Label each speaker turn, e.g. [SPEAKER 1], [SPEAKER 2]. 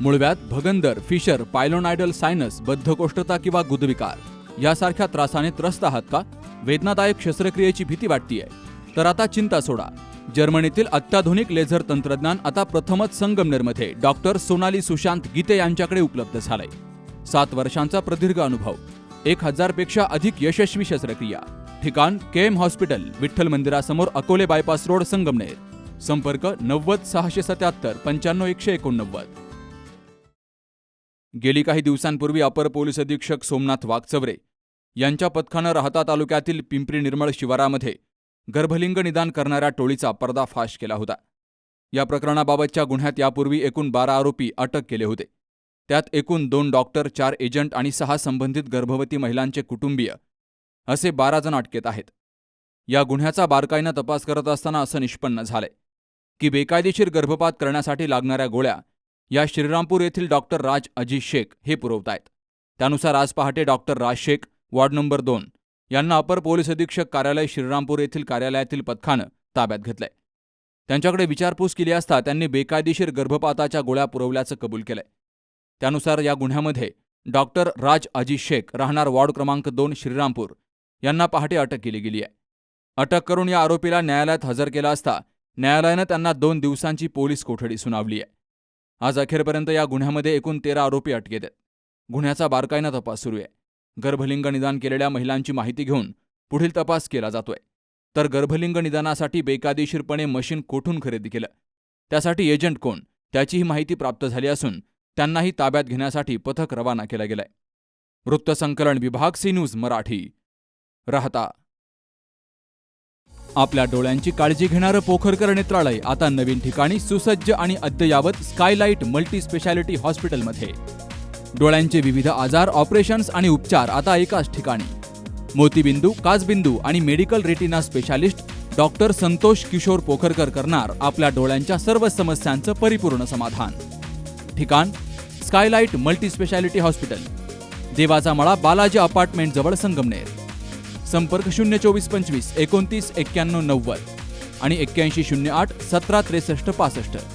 [SPEAKER 1] मूळव्याध, भगंदर, fissure, पायलोनायडल sinus, बद्धकोष्ठता किंवा गुदविकार यासारख्या त्रासाने त्रस्त आहात का? वेदनादायक शस्त्रक्रियेची भीती वाटतेय? तर आता चिंता सोडा. जर्मनीतील अत्याधुनिक लेझर तंत्रज्ञान आता प्रथमच संगमनेरमध्ये डॉक्टर सोनाली सुशांत गीते यांच्याकडे उपलब्ध झालंय. 7 वर्षांचा प्रदीर्घ अनुभव, 1000 पेक्षा अधिक यशस्वी शस्त्रक्रिया. ठिकाण केएम हॉस्पिटल, विठ्ठल मंदिरासमोर, अकोले बायपास रोड, संगमनेर. संपर्क 90 677 95 189. गेली काही दिवसांपूर्वी अपर पोलीस अधीक्षक सोमनाथ वाघचवरे यांच्या पथकानं राहता तालुक्यातील पिंपरी निर्मळ शिवारामध्ये गर्भलिंग निदान करणाऱ्या टोळीचा पर्दाफाश केला होता. या प्रकरणाबाबतच्या गुन्ह्यात यापूर्वी एकूण 12 आरोपी अटक केले होते. त्यात एकूण 2 डॉक्टर, 4 एजंट आणि 6 संबंधित गर्भवती महिलांचे कुटुंबीय असे 12 जण अटकेत आहेत. या गुन्ह्याचा बारकाईनं तपास करत असताना असं निष्पन्न झालंय की बेकायदेशीर गर्भपात करण्यासाठी लागणाऱ्या गोळ्या या श्रीरामपूर येथील डॉक्टर राज अजी शेख हे पुरवतायत. त्यानुसार आज पहाटे डॉक्टर राज शेख, वॉर्ड नंबर 2 यांना अपर पोलीस अधीक्षक कार्यालय श्रीरामपूर येथील कार्यालयातील पथकानं ताब्यात घेतलंय. त्यांच्याकडे विचारपूस केली असता त्यांनी बेकायदेशीर गर्भपाताच्या गोळ्या पुरवल्याचं कबूल केलंय. त्यानुसार या गुन्ह्यामध्ये डॉक्टर राज अजी शेख, राहणार वॉर्ड क्रमांक 2 श्रीरामपूर यांना पहाटे अटक केली गेली आहे. अटक करून या आरोपीला न्यायालयात हजर केला असता न्यायालयानं त्यांना 2 दिवसांची पोलीस कोठडी सुनावली आहे. आज अखेरपर्यंत या गुन्ह्यामध्ये एकूण 13 आरोपी अटकेत आहेत. गुन्ह्याचा बारकाईनं तपास सुरू आहे. गर्भलिंग निदान केलेल्या महिलांची माहिती घेऊन पुढील तपास केला जातोय. तर गर्भलिंग निदानासाठी बेकायदेशीरपणे मशीन कोठून खरेदी केलं, त्यासाठी एजंट कोण, त्याचीही माहिती प्राप्त झाली असून त्यांनाही ताब्यात घेण्यासाठी पथक रवाना केलं गेलंय. वृत्तसंकलन विभाग, सी न्यूज मराठी, राहता. आपल्या डोळ्यांची काळजी घेणारं पोखरकर नेत्रालय आता नवीन ठिकाणी, सुसज्ज आणि अद्ययावत स्कायलाइट मल्टी स्पेशालिटी हॉस्पिटलमध्ये. डोळ्यांचे विविध आजार, ऑपरेशन्स आणि उपचार आता एकाच ठिकाणी. मोतीबिंदू, काचबिंदू आणि medical retina specialist doctor Santosh Kishor Pokharkar करणार आपल्या डोळ्यांच्या सर्व समस्यांचं परिपूर्ण समाधान. ठिकाण स्कायलाइट मल्टी स्पेशालिटी हॉस्पिटल, देवाचा मळा, बालाजी अपार्टमेंट जवळ, संगमनेर. संपर्क 02425 29 91 90 आणि 8108 17 63 65.